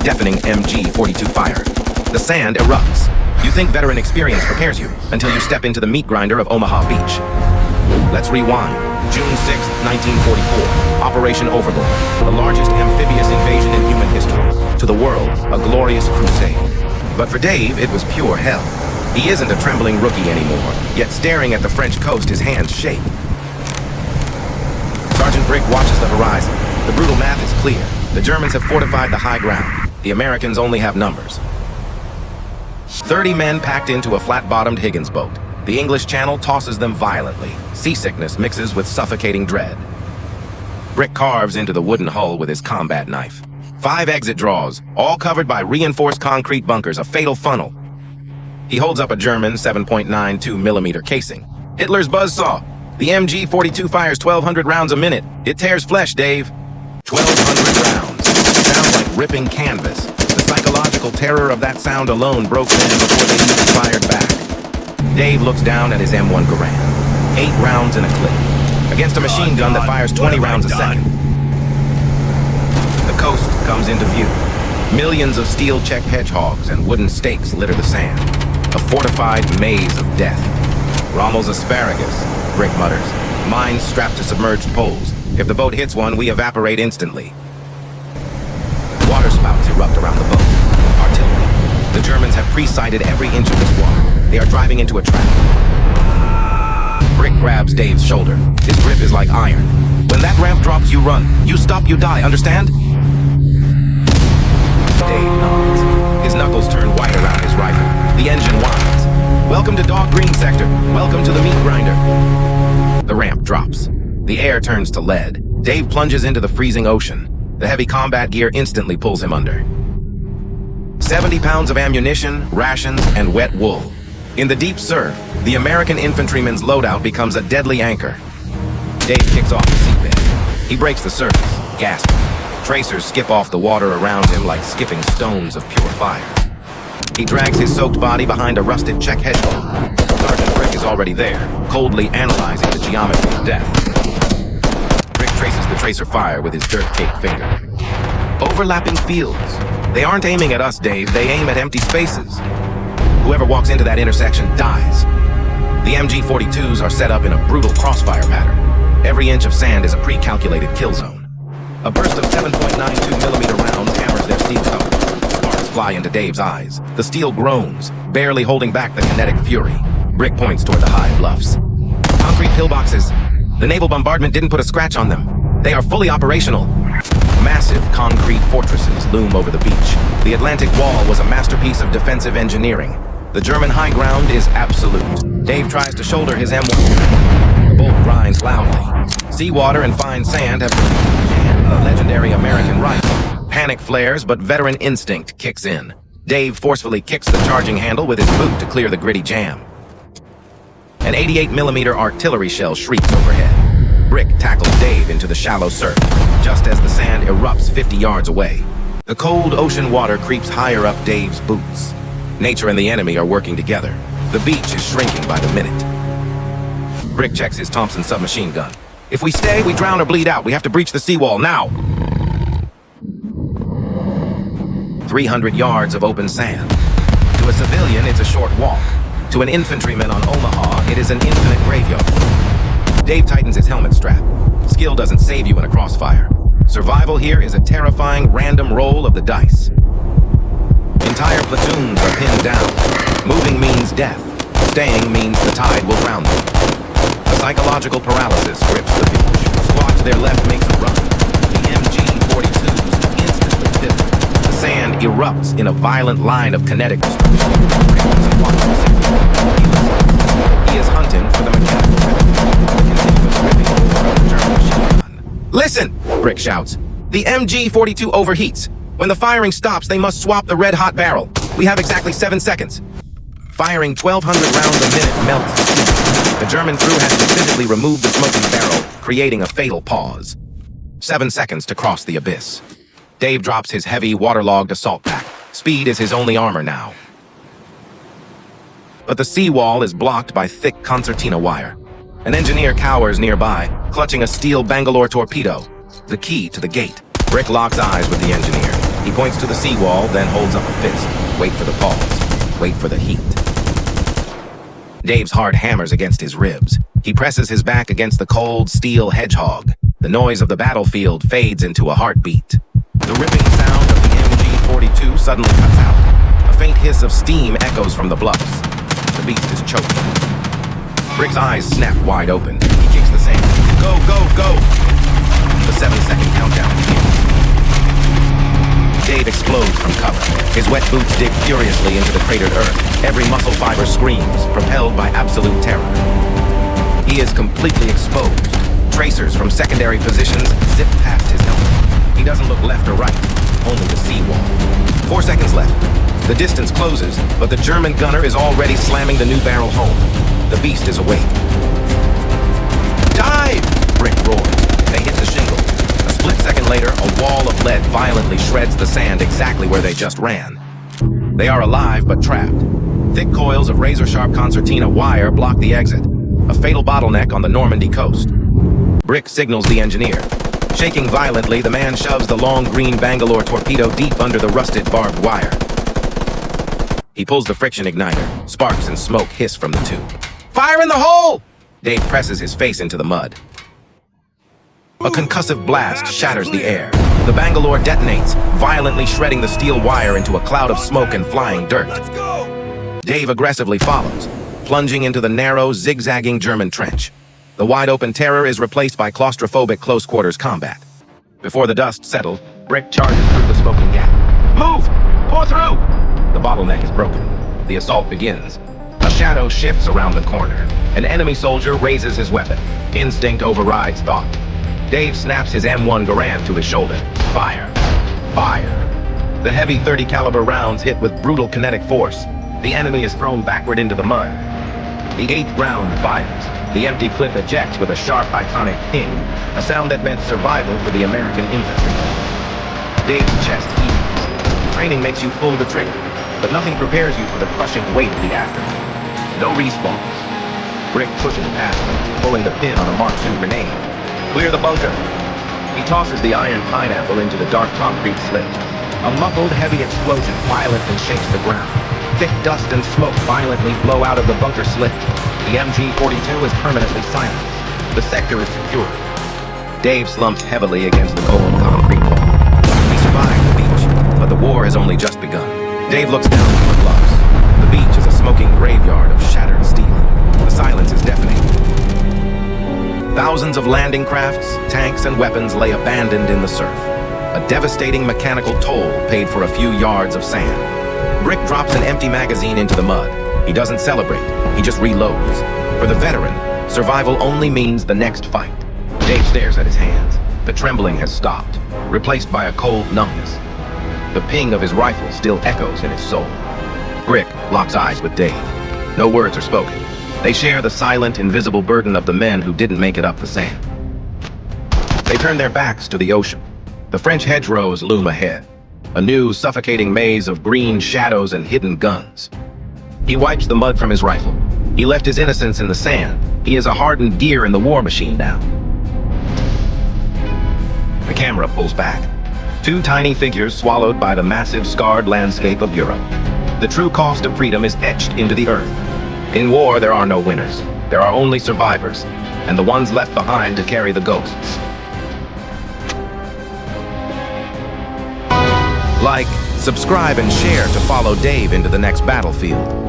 deafening MG42 fire. The sand erupts. You think veteran experience prepares you until you step into the meat grinder of Omaha Beach. Let's rewind. June 6, 1944. Operation Overlord. The largest amphibious invasion in human history. To the world, a glorious crusade. But for Dave, it was pure hell. He isn't a trembling rookie anymore, yet staring at the French coast, his hands shake. Sergeant Brick watches the horizon. The brutal math is clear. The Germans have fortified the high ground. The Americans only have numbers. 30 men packed into a flat-bottomed Higgins boat. The English Channel tosses them violently. Seasickness mixes with suffocating dread. Brick carves into the wooden hull with his combat knife. 5 exit draws, all covered by reinforced concrete bunkers, a fatal funnel. He holds up a German 7.92mm casing. Hitler's Buzzsaw. The MG42 fires 1,200 rounds a minute. It tears flesh, Dave. 1,200 rounds. Sounds like ripping canvas. The psychological terror of that sound alone broke men before they even fired back. Dave looks down at his M1 Garand. 8 rounds in a clip. Against a machine gun that fires 20 rounds a second. The coast comes into view. Millions of steel check hedgehogs and wooden stakes litter the sand. A fortified maze of death. Rommel's Asparagus, Brick mutters. Mines strapped to submerged poles. If the boat hits one, we evaporate instantly. Water spouts erupt around the boat. Artillery. The Germans have pre-sighted every inch of this water. They are driving into a trap. Brick grabs Dave's shoulder. His grip is like iron. When that ramp drops, you run. You stop, you die. Understand? Dave nods. His knuckles turn white around his rifle. The engine whines. Welcome to Dog Green Sector. Welcome to the meat grinder. The ramp drops. The air turns to lead. Dave plunges into the freezing ocean. The heavy combat gear instantly pulls him under. 70 pounds of ammunition, rations, and wet wool. In the deep surf, the American infantryman's loadout becomes a deadly anchor. Dave kicks off the seatbelt. He breaks the surface, gasping. Tracers skip off the water around him like skipping stones of pure fire. He drags his soaked body behind a rusted check hedgehog. Sergeant Brick is already there, coldly analyzing the geometry of death. Brick traces the tracer fire with his dirt-caked finger. Overlapping fields. They aren't aiming at us, Dave. They aim at empty spaces. Whoever walks into that intersection dies. The MG42s are set up in a brutal crossfire pattern. Every inch of sand is a pre-calculated kill zone. A burst of 7.92mm rounds hammers their steel cover. Sparks fly into Dave's eyes. The steel groans, barely holding back the kinetic fury. Brick points toward the high bluffs. Concrete pillboxes. The naval bombardment didn't put a scratch on them. They are fully operational. Massive concrete fortresses loom over the beach. The Atlantic Wall was a masterpiece of defensive engineering. The German high ground is absolute. Dave tries to shoulder his M1. The bolt grinds loudly. Seawater and fine sand have jammed the legendary American rifle. Panic flares, but veteran instinct kicks in. Dave forcefully kicks the charging handle with his boot to clear the gritty jam. An 88mm artillery shell shrieks overhead. Brick tackles Dave into the shallow surf, just as the sand erupts 50 yards away. The cold ocean water creeps higher up Dave's boots. Nature and the enemy are working together. The beach is shrinking by the minute. Brick checks his Thompson submachine gun. If we stay, we drown or bleed out. We have to breach the seawall now. 300 yards of open sand. To a civilian, it's a short walk. To an infantryman on Omaha, it is an infinite graveyard. Dave tightens his helmet strap. Skill doesn't save you in a crossfire. Survival here is a terrifying random roll of the dice. Entire platoons are pinned down. Moving means death. Staying means the tide will drown them. A psychological paralysis grips the beach. Squad to their left makes a run. The MG42s instantly pivot. The sand erupts in a violent line of kinetic destruction. He is hunting for the mechanical weapon. Listen, Brick shouts. The MG42 overheats. When the firing stops, they must swap the red-hot barrel. We have exactly 7 seconds. Firing 1,200 rounds a minute melts the steel. The German crew has to physically remove the smoking barrel, creating a fatal pause. 7 seconds to cross the abyss. Dave drops his heavy, waterlogged assault pack. Speed is his only armor now. But the seawall is blocked by thick concertina wire. An engineer cowers nearby, clutching a steel Bangalore torpedo, the key to the gate. Brick locks eyes with the engineer. He points to the seawall, then holds up a fist. Wait for the pause. Wait for the heat. Dave's heart hammers against his ribs. He presses his back against the cold steel hedgehog. The noise of the battlefield fades into a heartbeat. The ripping sound of the MG42 suddenly cuts out. A faint hiss of steam echoes from the bluffs. The beast is choking. Brick's eyes snap wide open. He kicks the sand. Go, go, go! The 7-second countdown begins. Dave explodes from cover. His wet boots dig furiously into the cratered earth. Every muscle fiber screams, propelled by absolute terror. He is completely exposed. Tracers from secondary positions zip past his helmet. He doesn't look left or right, only the seawall. 4 seconds left. The distance closes, but the German gunner is already slamming the new barrel home. The beast is awake. Dive! Brick roars. They hit the shingle. A split second later, a wall of lead violently shreds the sand exactly where they just ran. They are alive but trapped. Thick coils of razor-sharp concertina wire block the exit, a fatal bottleneck on the Normandy coast. Brick signals the engineer. Shaking violently, the man shoves the long green Bangalore torpedo deep under the rusted barbed wire. He pulls the friction igniter. Sparks and smoke hiss from the tube. Fire in the hole! Dave presses his face into the mud. A concussive blast shatters the air. The Bangalore detonates, violently shredding the steel wire into a cloud of smoke and flying dirt. Let's go! Dave aggressively follows, plunging into the narrow, zigzagging German trench. The wide-open terror is replaced by claustrophobic close-quarters combat. Before the dust settles, Brick charges through the smoking gap. Move! Pour through! The bottleneck is broken. The assault begins. A shadow shifts around the corner. An enemy soldier raises his weapon. Instinct overrides thought. Dave snaps his M1 Garand to his shoulder. Fire. Fire. The heavy .30 caliber rounds hit with brutal kinetic force. The enemy is thrown backward into the mud. The 8th round fires. The empty clip ejects with a sharp, iconic ping, a sound that meant survival for the American infantry. Dave's chest heaves. Training makes you pull the trigger, but nothing prepares you for the crushing weight of the aftermath. No respawns. Brick pushes past him, pulling the pin on a Mark II grenade. Clear the bunker. He tosses the iron pineapple into the dark concrete slit. A muffled, heavy explosion violently shakes the ground. Thick dust and smoke violently blow out of the bunker slit. The MG42 is permanently silenced. The sector is secure. Dave slumps heavily against the cold concrete wall. He survived the beach, but the war has only just begun. Dave looks down from the bluffs. The beach is a smoking graveyard of shattered steel. The silence is deafening. Thousands of landing crafts, tanks, and weapons lay abandoned in the surf. A devastating mechanical toll paid for a few yards of sand. Brick drops an empty magazine into the mud. He doesn't celebrate, he just reloads. For the veteran, survival only means the next fight. Dave stares at his hands. The trembling has stopped, replaced by a cold numbness. The ping of his rifle still echoes in his soul. Brick locks eyes with Dave. No words are spoken. They share the silent, invisible burden of the men who didn't make it up the sand. They turn their backs to the ocean. The French hedgerows loom ahead. A new, suffocating maze of green shadows and hidden guns. He wipes the mud from his rifle. He left his innocence in the sand. He is a hardened gear in the war machine now. The camera pulls back. Two tiny figures swallowed by the massive, scarred landscape of Europe. The true cost of freedom is etched into the earth. In war, there are no winners. There are only survivors, and the ones left behind to carry the ghosts. Like, subscribe, and share to follow Dave into the next battlefield.